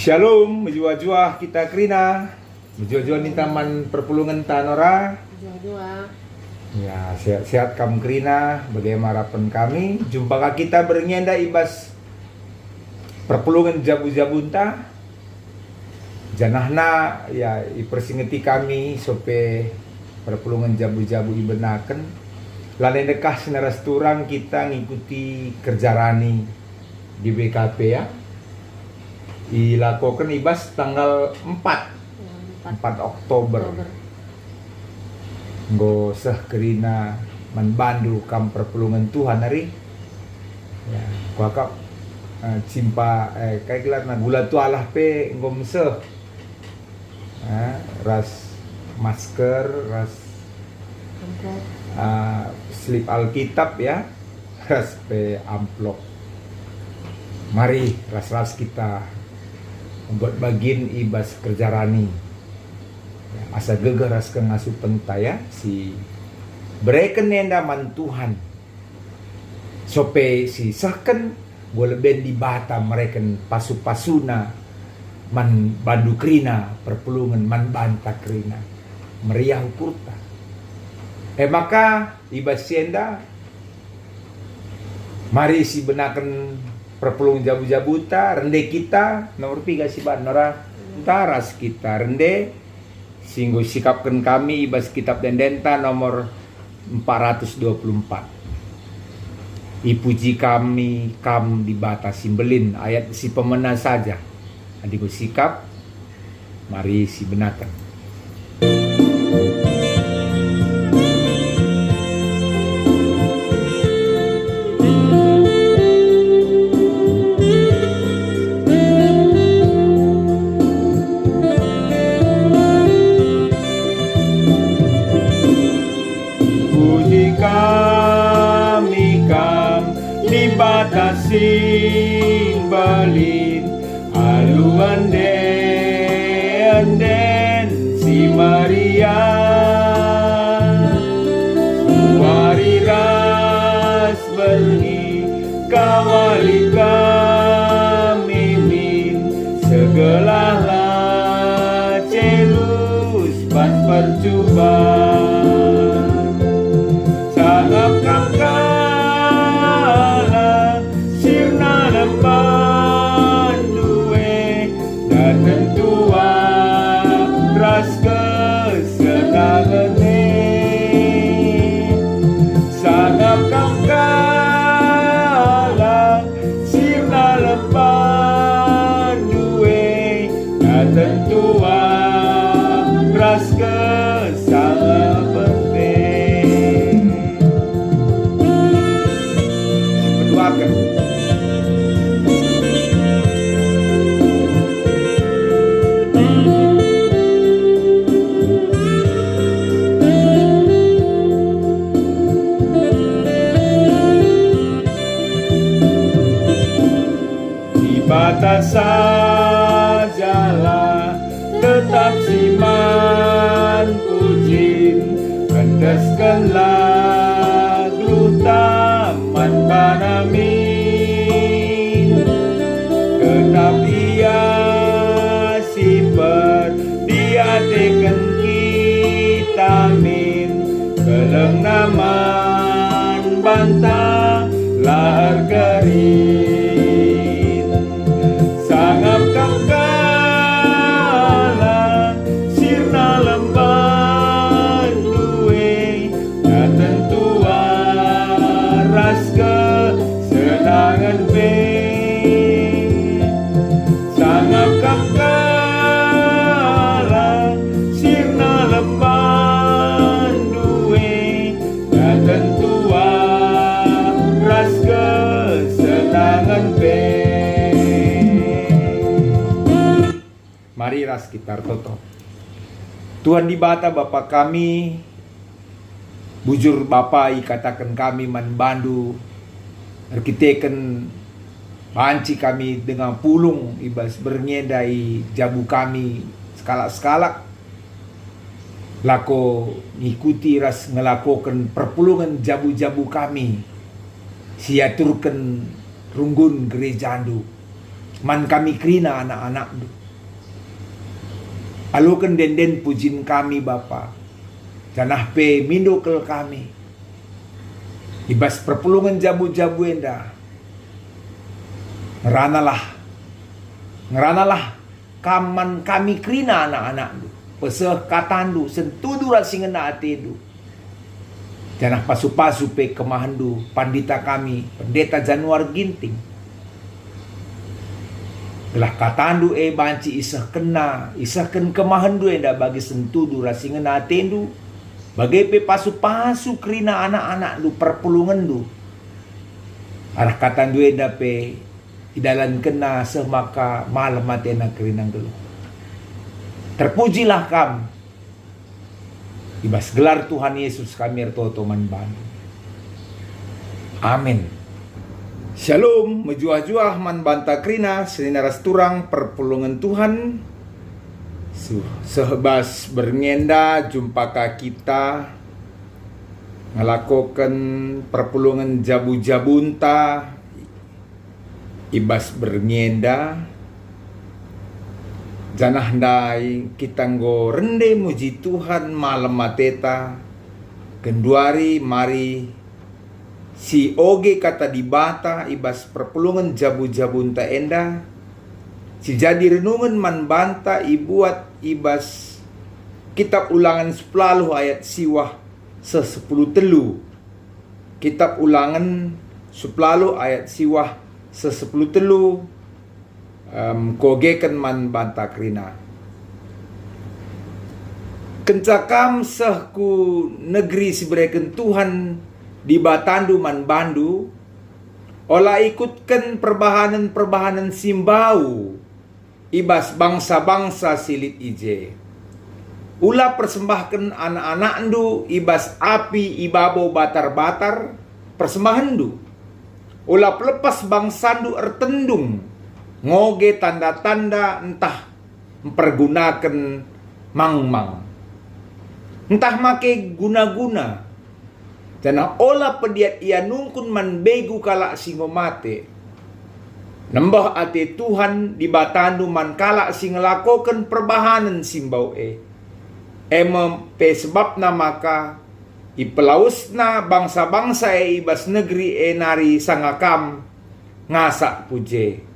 Shalom, menjua-jua kita Krina, menjua-jua ni taman perpulungan Tanora. Dua-dua. Ya, sehat-sehat kamu Krina, bagaimana harapan kami. Jumpa kita bernyenda ibas perpulungan jabu-jabunta. Janahna ya ipersingeti kami sope perpulungan jabu-jabu ibenaken. Lain dekah senaras turang kita ngikuti kerjarani di BKP ya. Dilakukan ibas tanggal 4 Oktober. Nggo seh kerina manbandu kam perpulungan Tuhan hari. Ya, kuakap cimpa kayak gelar na gula tu alah pe nggo meseh. Ras masker, ras slip Alkitab ya, ras pe amplop. Mari ras-ras kita membuat bagian ibas kerjarani ya, asa geger ras ke ngasuh pentaya si bereken nenda man Tuhan sope si sahken boleh ben di bata mereken pasu-pasuna man bandu krina perpulungan man banta krina meriah ukurta maka ibas sienda mari si benaken perpulungan jabu-jabuta rende kita nomor 3 si Nora taras kita rende singgo sikapkan kami ibas kitab dendenta nomor 424 ipuji kami kam di bata simbelin ayat si pemena saja adiko sikap mari si benakan. Sing balin aluan den si Maria suari ras berni kawali kami min segelah la celus pas percobaan sangat kakak batas sajalah tetap siman pujin kendeskanlah glutaman panamin tetap ia siper diatekan kita min keleng naman bantah lahar kering mari ras kita toto. Tuhan di bata Bapa kami, bujur Bapa katakan kami man bandu, arkiteken banci kami dengan pulung ibas bernyedai jabu kami skalak-skalak lako ngikuti ras ngelakokan perpulungan jabu-jabu kami siaturkan runggun gerejandu Man kami krina anak-anak du. Alukan den pujin kami Bapa. Janah pe mindokel kami. Ibas perpulungan jabu-jabu enda. Ngeranalah kaman kami krina anak-anak du. Peseh katandu sentudu rasingena atedu. Janah pasu-pasu pe kemahandu pandita kami, pendeta Januar Ginting. Gelah katandu banci isah ken kemahandu enda bagi sentudu rasingena atendu. Bagi pe pasu-pasu krina anak-anak du perpulungan du. Arah katandu enda pe idalan kena semaka malam matena kerinang dulu. Terpujilah kam. Ibas gelar Tuhan Yesus kami ertoto manbantu. Amin. Shalom, mejuah-juah man banta krina seninaras turang perpulungan Tuhan. Sehebas berngenda jumpaka kita ngelakukan perpulungan jabu-jabunta. Ibas berngenda janah ndai kita nggo rende muji Tuhan malam mateta kenduari mari si oge kata dibata ibas perpulungan jabu-jabunta enda si jadi renungan man banta ibuat ibas kitab ulangan 10 ayat siwah 10 telu. Kitab ulangan 10 ayat siwah 10 telu. Kogekan man banta krina. Kencakam sehku negeri sibereken Tuhan di batandu man bandu. Olah ikutkan perbahanan simbau. Ibas bangsa-bangsa silit ije. Ulah persembahkan anak-anak ndu ibas api ibabo batar-batar persembahan ndu. Ulah pelepas bangsandu ertendung. Ngoge tanda-tanda entah mempergunakan mang-mang. Entah make guna-guna. Jana olah pediat ia nungkun man begu kalak singo mate. Nembah ate Tuhan di batandu man kalak sing ngelakokan perbahanan simbau pe sebabna maka ipelausna bangsa-bangsa ibas negeri nari sangakam ngasak puje.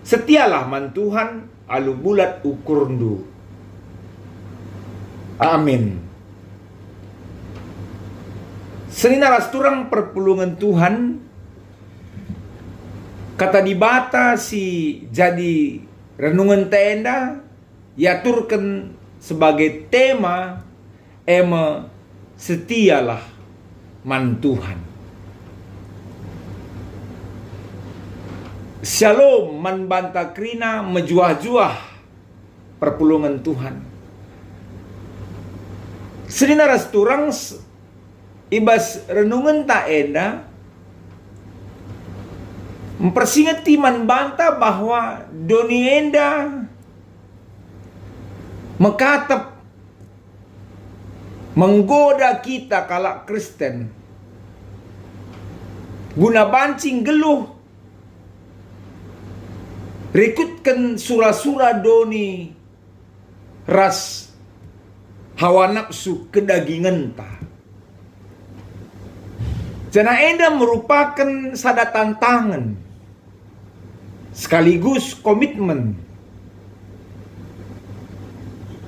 Setialah man Tuhan alu bulat ukurndu. Amin. Seninaras turang perpulungan Tuhan kata dibata si jadi renungan tenda yaturkan sebagai tema setialah man Tuhan. Shalom man banta krina mejuah-juah perpulungan Tuhan. Seninaras turang ibas renungan tak enda mempersingati man banta bahwa doni enda mengkatap menggoda kita kalak Kristen guna bancing geluh rekutkan sura-sura doni ras hawa nafsu kedagingan ta. Jana enda merupakan sada tantangan sekaligus komitmen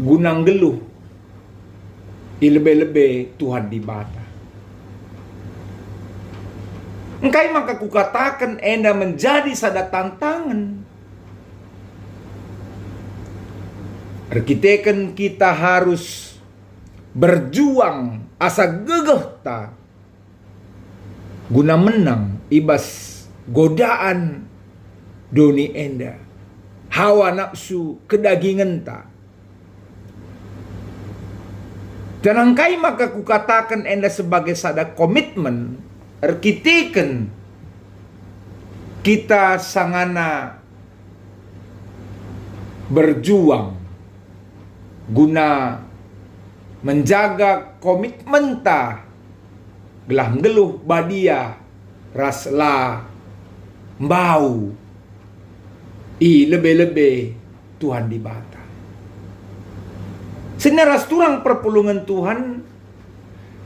gunang geluh ilebe-lebe Tuhan dibata. Engkai maka kukatakan enda menjadi sada tantangan. Arkiteken kita harus berjuang asa gegeh ta guna menang ibas godaan doni enda hawa nafsu kedagingan ta. Dan angkai maka kukatakan enda sebagai sada komitmen arkiteken kita sangana berjuang guna menjaga komitmen ta gelah geluh badia rasla mbau lebih-lebih Tuhan di bata. Seneras turang perpulungan Tuhan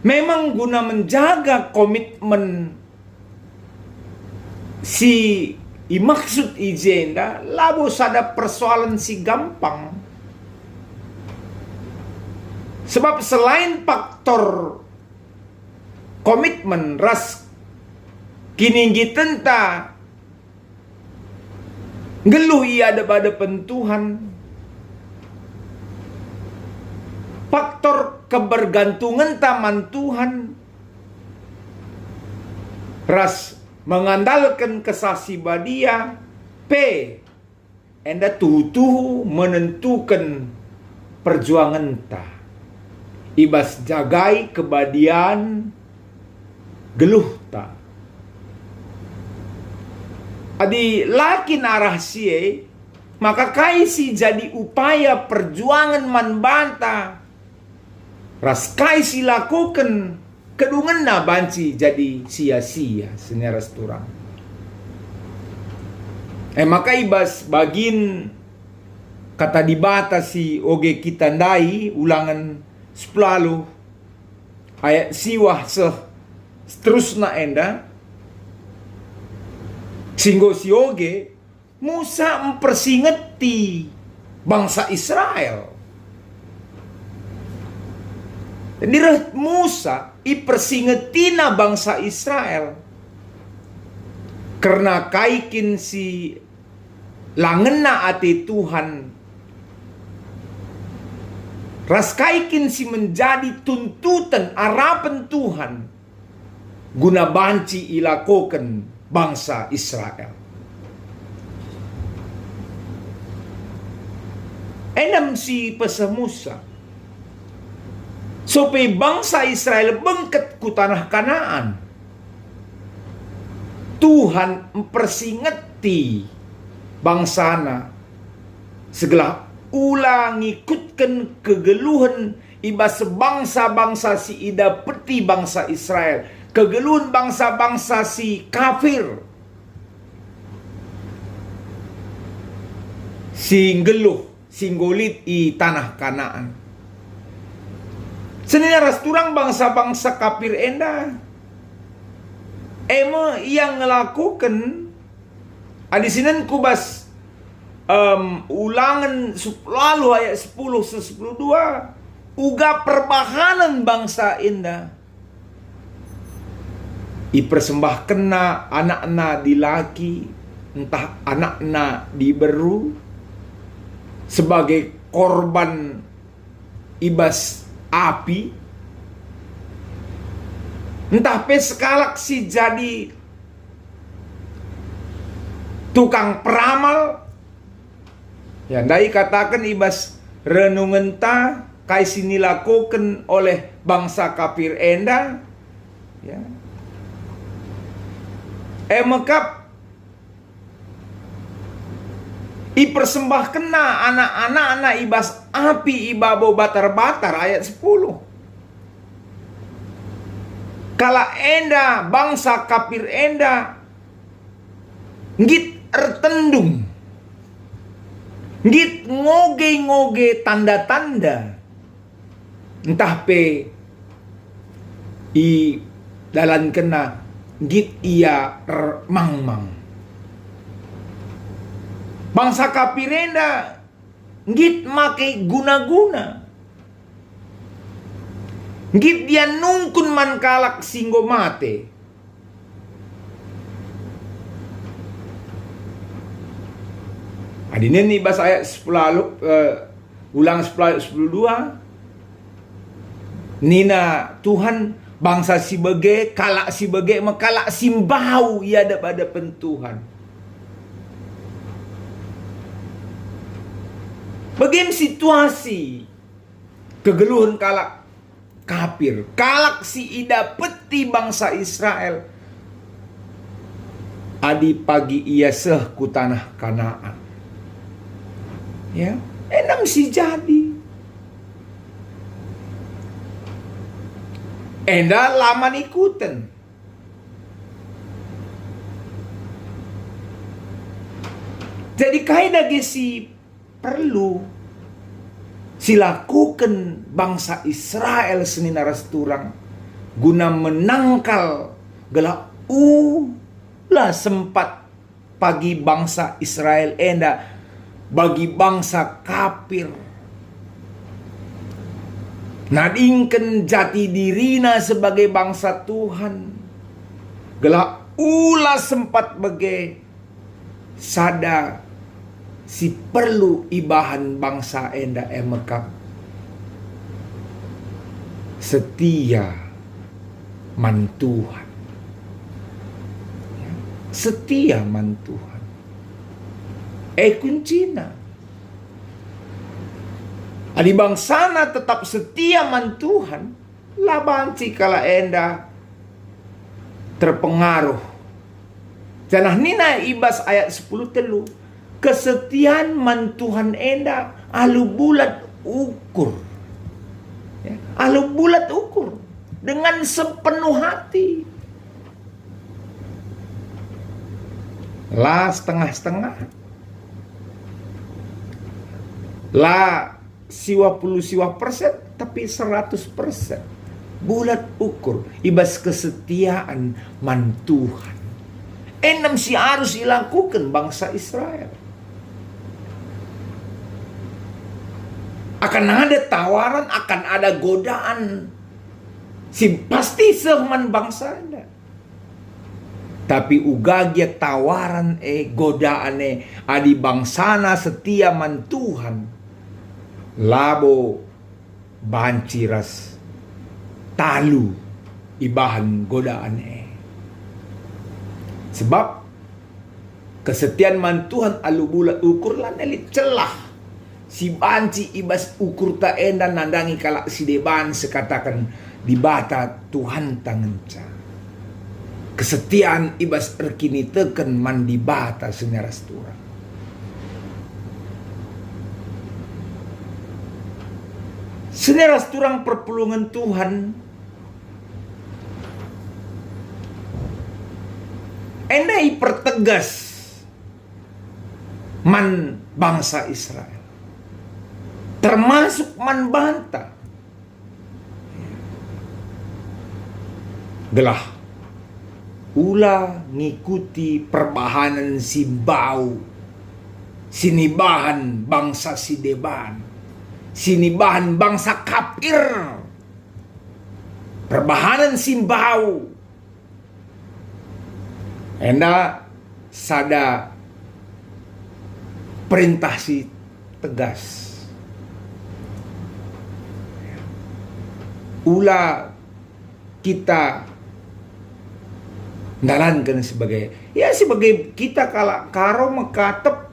memang guna menjaga komitmen si maksud ijenda labo sada persoalan si gampang. Sebab selain faktor komitmen ras kini tenta ngeluh ia ada pada pentuhan, faktor kebergantungan taman Tuhan ras mengandalkan kesasi badia p enda tuhu menentukan perjuangan ta ibas jagai kebadian geluh ta adi lakin arah sie maka kaisi jadi upaya perjuangan man banta ras kaisi lakukan kedungan na banci jadi sia-sia seneras turang. Maka ibas bagin kata dibata si oge kita ndai ulangan 10 ayat siwah seterusna enda singgo si oge Musa mempersingeti bangsa Israel. Jadi Musa ipersingetina bangsa Israel karena kaikin si langena ati Tuhan ras kaikin si menjadi tuntutan harapan Tuhan guna banci ilakokan bangsa Israel. Enam si pesa Musa supaya bangsa Israel bengket ku tanah Kanaan. Tuhan mempersingeti bangsana segala ulang ngikutkan kegeluhan ibas bangsa-bangsa si ida peti bangsa Israel, kegeluhan bangsa-bangsa si kafir, si geluh singgolit i tanah Kanaan. Seneras turang bangsa-bangsa kafir enda yang ngelakukan adisinan kubas ulangan lalu ayat 10 uga perbahanan bangsa enda ipersembahkena anak-anak di laki entah anak-anak di beru sebagai korban ibas api entah peskalak si jadi tukang peramal ya ndai katakan ibas renungan ta kai sini lakukan oleh bangsa kafir enda ya mekap ipersembahkena anak-anak ibas api ibabo batar-batar ayat 10. Kala enda bangsa kafir enda ngit ertendung ngit ngoge-ngoge tanda-tanda entah pe i dalan kena ngit ia mang-mang. Bangsa kafir enda ngit make guna-guna. Ngit dia nungkun man kalak singgo mate. Adinen nih bahasa ayat 10 ulang 10 Nina Tuhan bangsa si bege kalak si bege makalak simbau ia ada pada pentuhan. Bagaimana situasi kegeluhan kalak kafir, kalak si ida peti bangsa Israel. Adi pagi ia seh ku tanah Kanaan. Ya, enam si jadi. Enda laman ikutan. Jadi kaida gesi perlu silakukan bangsa Israel senina rasturang guna menangkal gela ulah sempat pagi bangsa Israel enda bagi bangsa kafir nadingken jati dirina sebagai bangsa Tuhan gela ulah sempat bagi sada si perlu ibahan bangsa enda emekap setia man Tuhan, setia man Tuhan. Kuncina adi bangsana tetap setia man Tuhan, labanci kala enda terpengaruh. Janah nina ibas ayat 10 telu. Kesetiaan man Tuhan enda alu bulat ukur. Ya, alu bulat ukur dengan sepenuh hati. Lah setengah-setengah. Lah siwa persen tapi 100%. Bulat ukur ibas kesetiaan man Tuhan. Enam si harus dilakukan bangsa Israel. Akan ada tawaran, akan ada godaan. Pasti sehman bangsa Anda. Tapi ugagia tawaran godaane adi bangsana setia man Tuhan. Labo banciras talu ibahan godaane. Sebab kesetiaan man Tuhan alu bulat ukur lan elit celah. Si banci ibas ukur ta enda nandangi kalak si deban sekatakan di bata Tuhan tangenca. Kesetiaan ibas erkini teken man di bata senyaras turang. Senyaras turang perpulungan Tuhan enda pertegas man bangsa Israel. Termasuk man banta. Gelah ula ngikuti perbahanan si bau sinibahan bangsa si deban sinibahan bangsa kafir perbahanan si bau enda sada perintah si tegas ula kita dalankan sebagai kita karo mekatep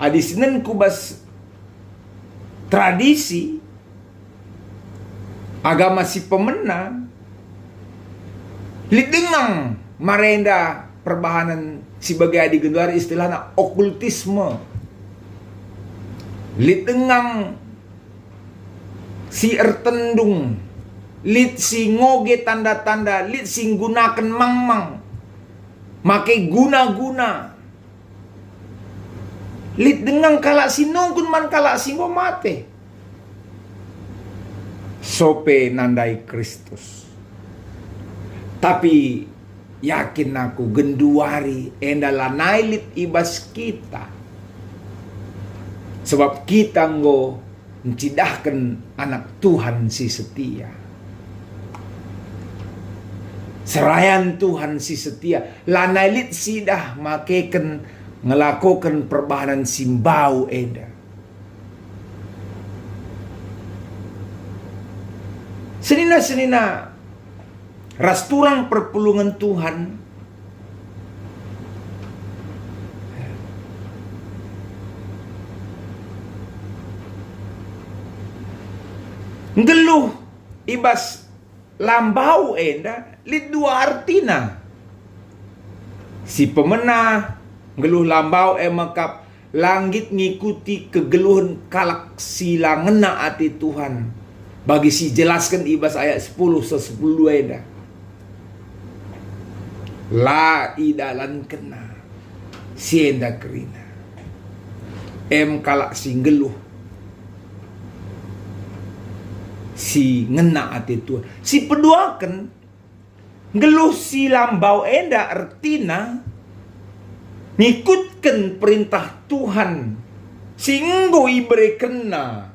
adi sinen kubas tradisi agama si pemena lidengang marenda perbahanan sebagai adi genduar istilahnya okultisme lidengang si ertendung lit si ngoge tanda-tanda lit si gunakan mang-mang make guna-guna lit dengan kalak si nungkun man kalak si mate sope nandai Kristus tapi yakin aku genduari endala nailit ibas kita sebab kita ngo mencidahkan anak Tuhan si setia serayan Tuhan si setia lanailit sidah makeken ngelakukan perbahanan simbau eda senina rasturang perpulungan Tuhan ngeluh ibas lambau enda lit dua artina si pemenah ngeluh lambau makap langit ngikuti kegeluhan kalak sila ngena ati Tuhan bagi si jelaskan ibas ayat 10 eda la idalan kena si enda kerina kalak si geluh, si ngena ati Tuhan, si peduakan geluh si lambau enda artina ngikutkan perintah Tuhan, si nggo ibere kena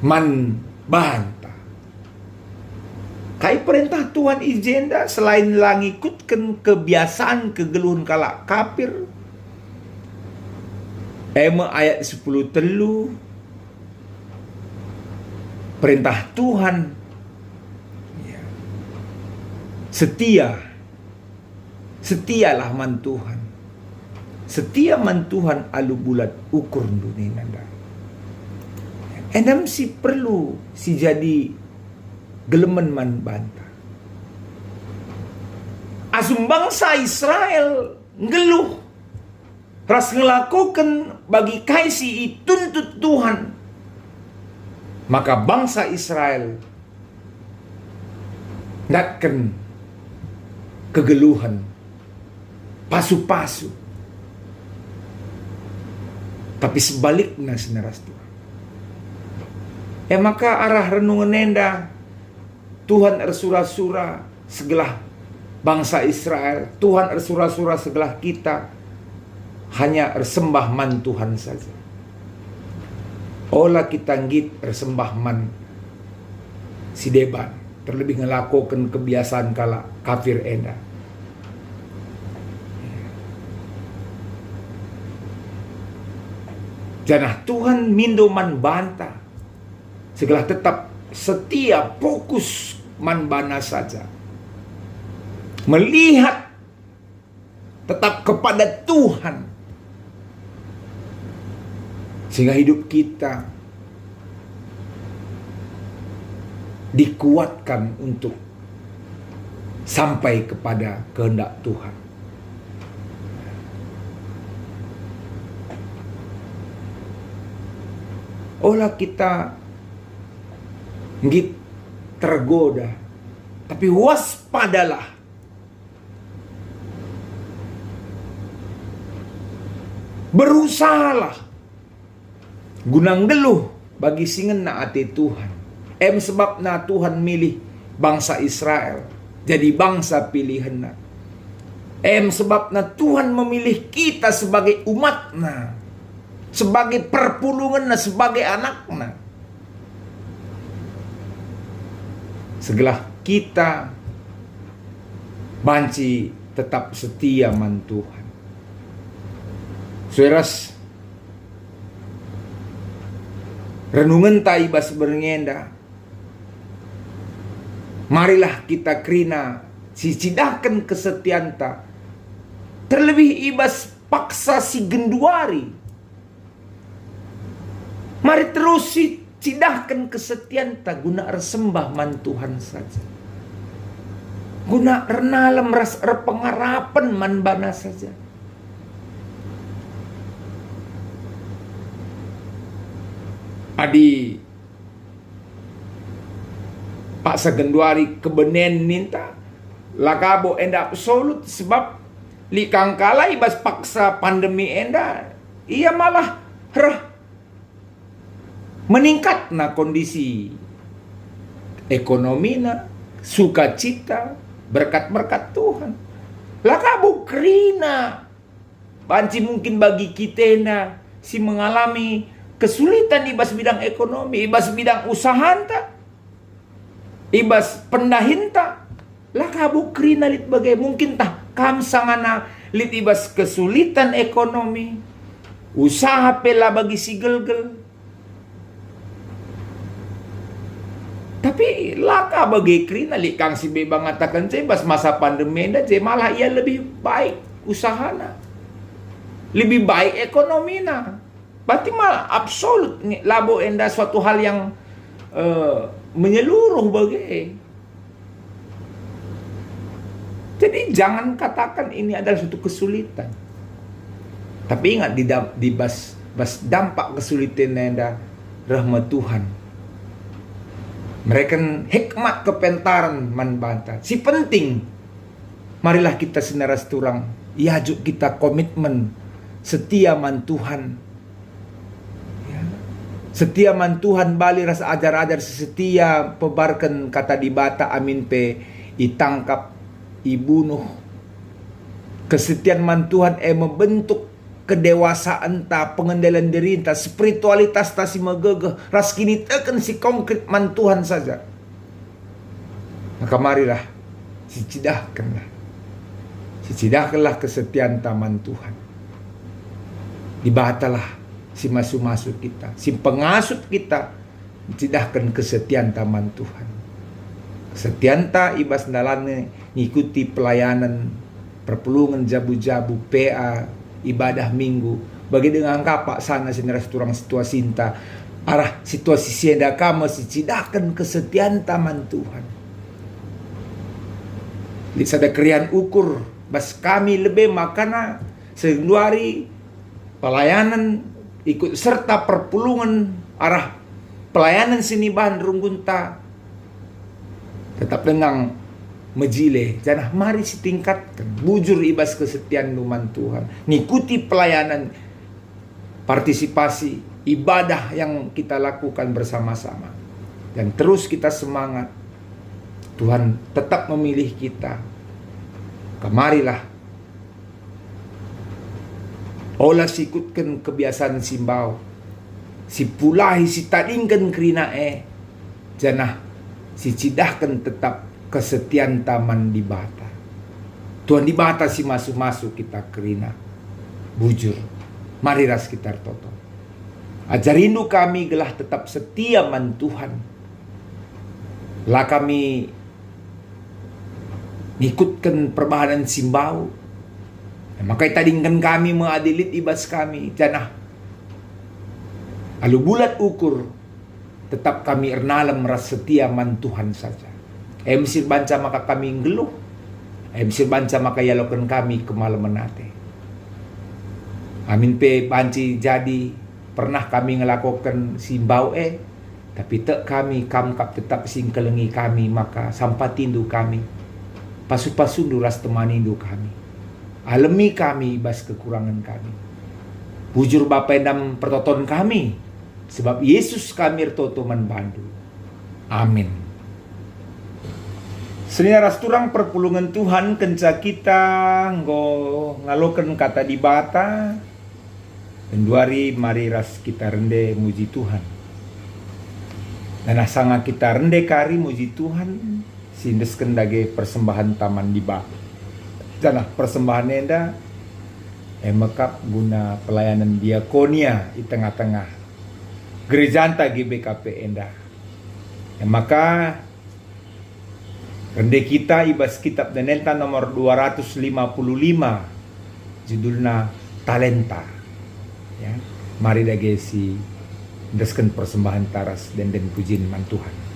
man banta. Kai perintah Tuhan ijenda selain lang ikutkan kebiasaan kegeluhan kalak kafir. Ayat 10 telu. Perintah Tuhan setia. Setialah man Tuhan. Setia man Tuhan alu bulat ukur dunia nanda. Endam si perlu si jadi gelemen man banta. Asum bangsa Israel ngeluh ras ngelakukan bagi kaisi ituntut Tuhan. Maka bangsa Israel datkan kegeluhan pasu-pasu. Tapi sebaliknya senaras Tuhan. Maka arah renungan nenda Tuhan ersura-sura segelah bangsa Israel, Tuhan ersura-sura segelah kita, hanya ersembah man Tuhan saja. Olah kita ngit ersembah man si deban, terlebih ngelakukan kebiasaan kala kafir enda. Janah Tuhan mindo man banta, segelah tetap setia fokus man bana saja. Melihat tetap kepada Tuhan. Sehingga hidup kita dikuatkan untuk sampai kepada kehendak Tuhan. Olah kita ngit tergoda, tapi waspadalah. Berusahalah gunang geluh bagi singen na ati Tuhan. Sebab na Tuhan milih bangsa Israel jadi bangsa pilihan na. Sebab na Tuhan memilih kita sebagai umat na, sebagai perpulungan na, sebagai anak na. Segelah kita banci tetap setia man Tuhan. Sueras renungan ta ibas berngenda. Marilah kita krina sicidahkan kesetiaan ta. Terlebih ibas paksa si genduari. Mari terus cidahkan kesetiaan ta guna ersembah man Tuhan saja. Guna ernalem ras erpengarapan man bana saja. Adi Pak Sagenduari kebenen ninta lakabo enda absolut sebab likang kala ibas paksa pandemi enda ia malah meningkat na kondisi ekonomi na sukacita berkat-berkat Tuhan. Lakabo krina banci mungkin bagi kita na si mengalami kesulitan ibas bidang ekonomi, ibas bidang usahanta, ibas pendahinta. Lakabo krina lit bagai mungkin tah kam sangana lit ibas kesulitan ekonomi, usaha pela bagi si gel-gel. Tapi laka bagi krina lit kang si bebang ngatakan ibas masa pandemi enda malah ia lebih baik usahana, lebih baik ekonomina. Berarti malah absolut labo enda suatu hal yang menyeluruh bagi. Jadi jangan katakan ini adalah suatu kesulitan. Tapi ingat di bas dampak kesulitan enda rahmat Tuhan. Mereka hikmat kepentaran man banta. Si penting marilah kita senaras turang yajuk kita komitmen setia man Tuhan. Ya. Setia man Tuhan bali rasa ajar-ajar setia pebarkan kata di bata amin pe itangkap ibunuh. Kesetiaan man Tuhan membentuk kedewasaan ta, pengendalian diri ta, spiritualitas ta si megegeh, ras kini teken si konkret man Tuhan saja. Maka marilah sicidahkanlah kesetiaan taman Tuhan. Dibatalah si masuk-masuk kita, si pengasuh kita, cidahkan kesetiaan taman Tuhan. Kesetiaan ta ibas dalane ngikuti pelayanan perpulungan jabu-jabu PA ibadah minggu bagi dengan kapak sana sendiri turang situasi inta arah situasi sienda kama sicidahkan kesetiaan taman Tuhan. Di sada krian ukur bas kami lebih makana seduari pelayanan ikut serta perpulungan arah pelayanan sini bahan runggunta tetap dengan mejile janah mari sitingkatkan bujur ibas kesetiaan numan Tuhan, ngikuti pelayanan partisipasi ibadah yang kita lakukan bersama-sama dan terus kita semangat. Tuhan tetap memilih kita. Kemarilah olah sikutkan kebiasaan simbau si pulahi si tadingkan kerina janah si cidahkan tetap kesetiaan taman di bata. Tuhan di bata si masuk-masuk kita kerina bujur. Mari ras kita toto. Ajarindu kami gelah tetap setia man Tuhan. Lah kami ngikutkan perbahanan simbau. Makanya tadingkan kami mengadilid ibas kami janah alu bulat ukur tetap kami ernalam ras setia man Tuhan saja. Misir banca maka kami ngeluh. Misir banca maka yalokan kami kemalaman nate. Amin pe banci jadi pernah kami ngelakukan simbau tapi tak kami kamkap tetap singkelengi kami maka sampai tindu kami. Pasu-pasu duras temani indu kami. Alami kami bas kekurangan kami. Bujur Bapa endam pertoton kami. Sebab Yesus kami ertoto man bandu. Amin. Senia rasturang perpulungan Tuhan kenca kita ngalokan kata di bata dan duari mari ras kita rende muji Tuhan dan asanga kita rende kari muji Tuhan sindesken dage persembahan taman di bata janah persembahan enda mekap guna pelayanan diakonia di tengah-tengah gereja anta GBKP enda maka rende kita ibas kitab Danelta nomor 255 judulnya talenta. Ya, mari dage si desken persembahan taras dan pujian man Tuhan.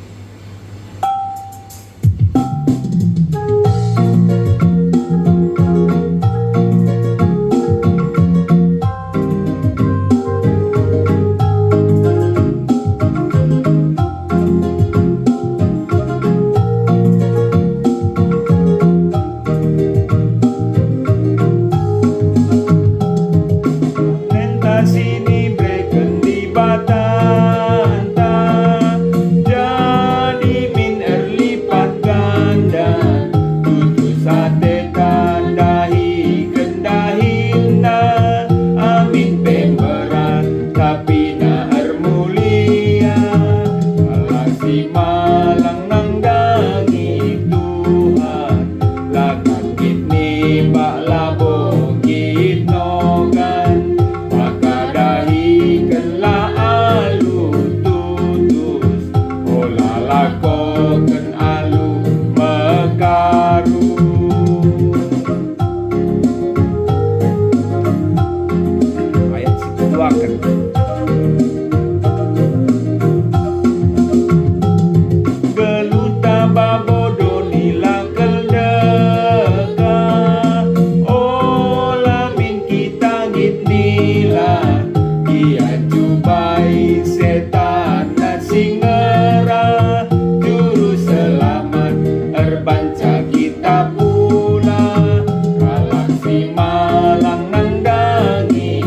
Malang nang dangi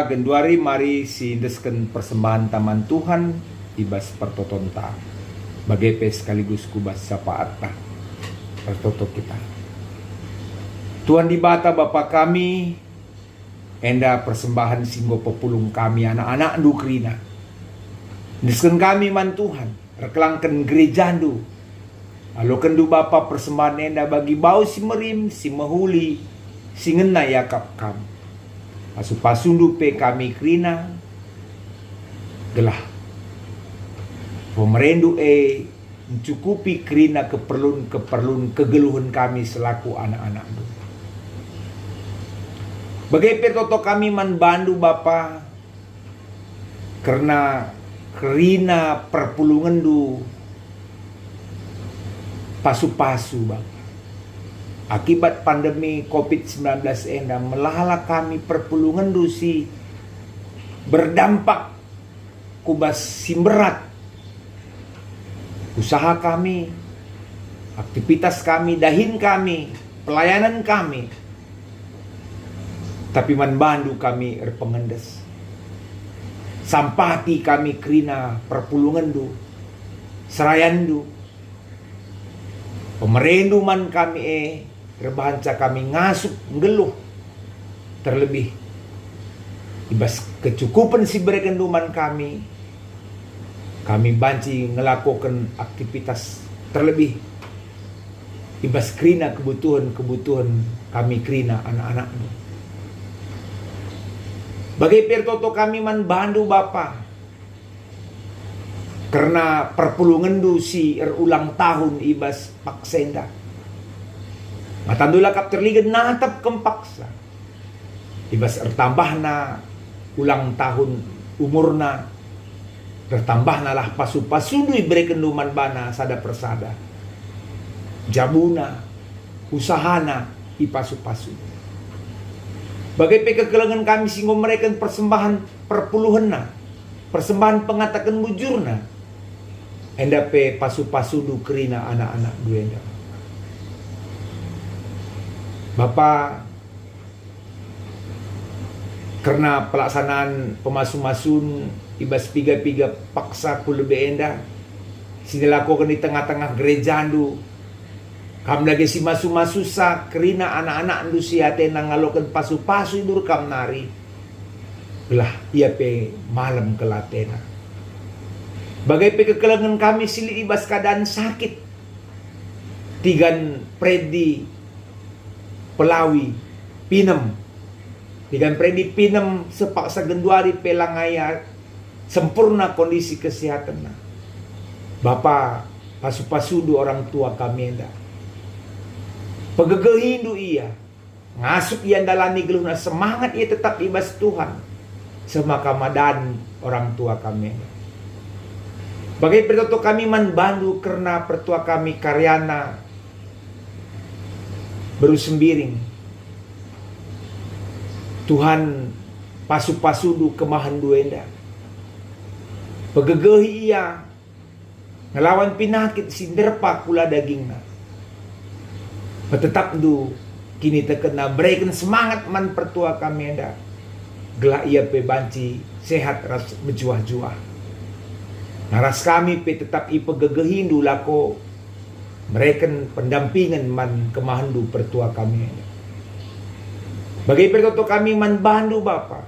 kita genduari mari si desken persembahan taman Tuhan ibas pertotonta bagai sekaligus kubas sapaat pertoto kita. Tuhan di bata Bapa kami enda persembahan singgo pepulung kami anak-anak du krina. Desken kami man Tuhan rekelangken gereja du. Alo kendu Bapa persembahan enda bagi bau si merim si mahuli si ngena yakap kami. Pasu-pasundu pe kami krina gelah pemerendu mencukupi krina keperluan kegeluhan kami selaku anak-anak du. Bagai pertoto kami man bandu Bapa karena krina perpulungan du pasu-pasu Bapa. Akibat pandemi COVID-19 enda melahala kami perpulungan dusi berdampak kubas simberat usaha kami, aktivitas kami, dahin kami, pelayanan kami. Tapi man bandu kami pengendes. Sampati kami krina perpulungan du serayan du. Pemerendu man kami rebahanca kami ngasup ngeluh terlebih ibas kecukupan si berekenduman kami banci ngelakukan aktivitas terlebih ibas krina kebutuhan kami krina anak-anak bagai pertoto kami man bandu Bapa karena perpulungan du si ulang tahun ibas paksenda matandula kap terligat natap kempaksa ibas ertambah na ulang tahun umurna bertambah nalah pasu-pasu dui berekenduman bana sada persada jabuna usahana ipasu-pasu bagai kekelengan kami singgo mereka persembahan perpuluhanna persembahan pengatakan mujurna enda pe pasu-pasu du kerina anak-anak duenda Bapa karena pelaksanaan pemasu-masun ibas piga-piga paksa ku lebih enda sinilakukan di tengah-tengah gereja andu kam lagi si masu-masu sa kerina anak-anak andu si atena ngalokan pasu-pasu idur kam nari belah ia pe malam kelatena bagai pe kekelengan kami sili ibas keadaan sakit tigan predi Pelawi pinem dengan predi pinem sepaksa genduari pelangaya sempurna kondisi kesehatan Bapa pasu-pasu du orang tua kami enda pegegehindu ia ngasup ia dalani geluhna semangat ia tetap ibas Tuhan semakamadan orang tua kami enda bagai pertoto kami man bandu karena pertua kami karyana baru sembiring Tuhan pasu-pasu du kemahan duenda pegegehi ia ngelawan pinakit sinderpa kula dagingna tetap du kini terkena berikan semangat man pertua kami enda gelak ia pe banci sehat ras berjuah-juah naras kami pe tetap ipegegehin du lako mereka pendampingan man kemahandu pertua kami. Bagi pertoto kami man bandu Bapa.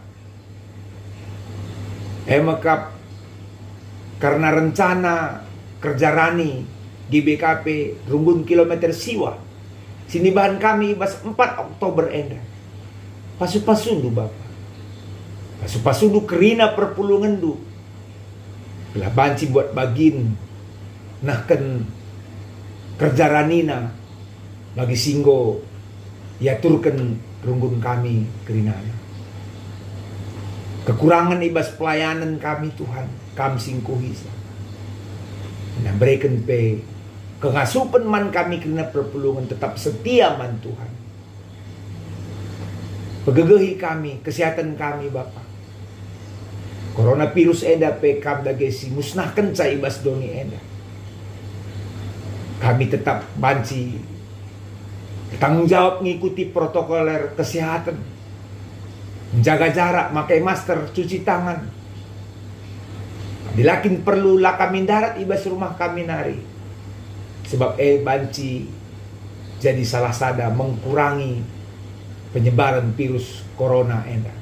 Maka karena rencana kerja rani di BKP Runggun Kilometer Siwa. Sini bahan kami ibas 4 Oktober enda. Pasu-pasundu Bapa. Pasu-pasundu kerina perpulungan du. Belah banci buat bagin. Nah kan kerja ranina bagi singgo ya turken runggun kami kerinana kekurangan ibas pelayanan kami Tuhan kami singkuhi nah berikan pe kengasupan man kami kerana perpulungan tetap setia man Tuhan pegegehi kami kesehatan kami Bapa coronavirus enda pe kam dagesi musnahkan sa ibas doni enda kami tetap banci tanggung jawab mengikuti protokoler kesehatan menjaga jarak, pakai masker, cuci tangan. Dilakin perlu lah kami darat ibas rumah kami nari. Sebab banci jadi salah sada mengurangi penyebaran virus corona enda.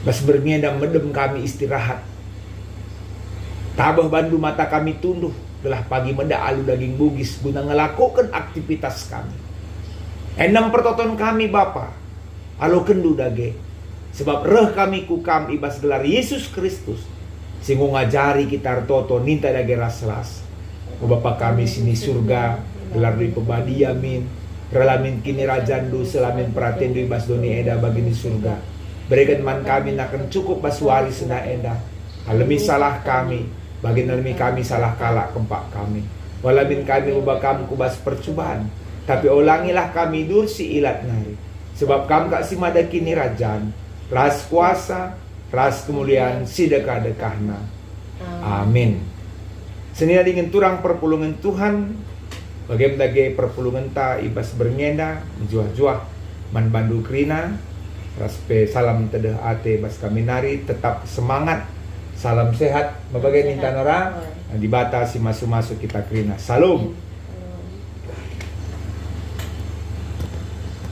Bas bermienda medem kami istirahat. Tabah bandu mata kami tunduh. Telah pagi menda alu daging bugis guna ngelakukan aktivitas kami. Enam pertoton kami Bapa. Alo kendu dage. Sebab reh kami kukam ibas gelar Yesus Kristus. Singgo ngajari kita toto ninta dage ras-ras. O Bapa kami sini surga. Gelar dui pebadi amin. Relamin kini rajandu selamin perhatian dui bas doni eda bagini surga. Berikan man kami nakan cukup bas waris na eda. Alami salah kami. Bagian alami kami salah kalak kempak kami. Walamin kami ubah kubas percobaan. Tapi ulangilah kami dursi ilat nari. Sebab kam kak si mada kini rajan. Ras kuasa, ras kemuliaan, sidekah-dekahna. Amin. Senina dengan turang perpulungan Tuhan. Bagaimana perpulungan ta ibas bermienda. Juah-juah. Man bandu krina. Raspe salam tedeh ate bas kami nari. Tetap semangat. Salam sehat. Babagai nintan orang. Dibatasi masuk-masuk kita krina. Salam.